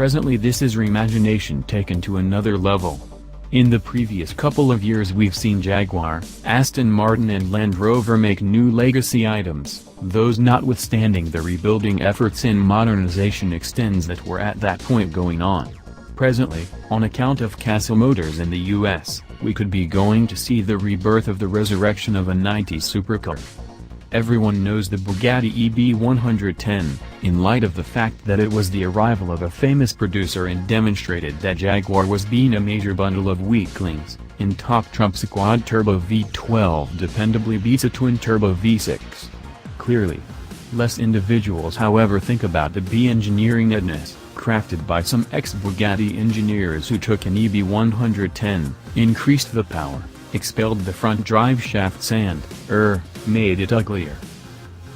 Presently this is reimagination taken to another level. In the previous couple of years we've seen Jaguar, Aston Martin and Land Rover make new legacy items, those notwithstanding the rebuilding efforts and modernization extends that were at that point going on. Presently, on account of Casil Motors in the US, we could be going to see the rebirth of the resurrection of a 90s supercar. Everyone knows the Bugatti EB110, in light of the fact that it was the arrival of a famous producer and demonstrated that Jaguar was being a major bundle of weaklings. In top trumps a quad-turbo V12 dependably beats a twin-turbo V6. Clearly. Less individuals however think about the B Engineering Edonis, crafted by some ex-Bugatti engineers who took an EB110, increased the power, expelled the front driveshafts and, made it uglier.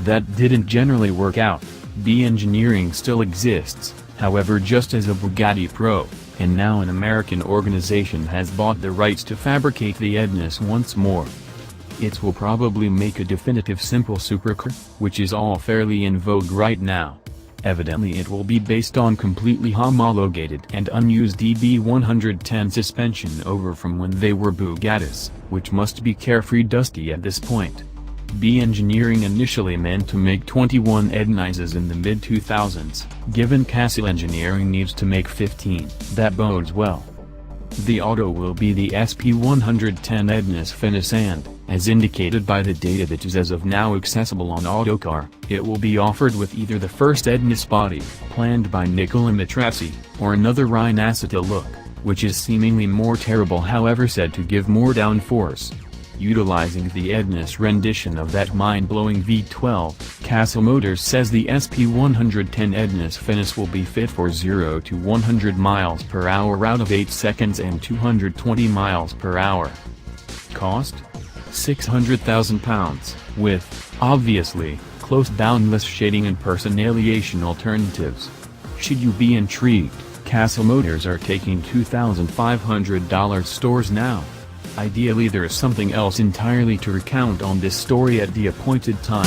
That didn't generally work out. B Engineering still exists, however just as a Bugatti Pro, and now an American organization has bought the rights to fabricate the Edonis once more. It will probably make a definitive simple supercar, which is all fairly in vogue right now. Evidently it will be based on completely homologated and unused EB110 suspension over from when they were Bugattis, which must be carefree dusty at this point. B Engineering initially meant to make 21 Edonises in the mid-2000s, given Casil Engineering needs to make 15, that bodes well. The auto will be the SP110 Edonis Finis and, as indicated by the data that is as of now accessible on Autocar, it will be offered with either the first Edonis body, planned by Nicola Matrassi, or another Rhinacita look, which is seemingly more terrible however said to give more downforce. Utilizing the Edonis rendition of that mind-blowing V12, Casil Motors says the SP110 Edonis Finis will be fit for 0 to 100 miles per hour out of 8 seconds and 220 miles per hour. Cost? £600,000, with, obviously, close downless shading and personalization alternatives. Should you be intrigued, Casil Motors are taking $2,500 stores now. Ideally there is something else entirely to recount on this story at the appointed time.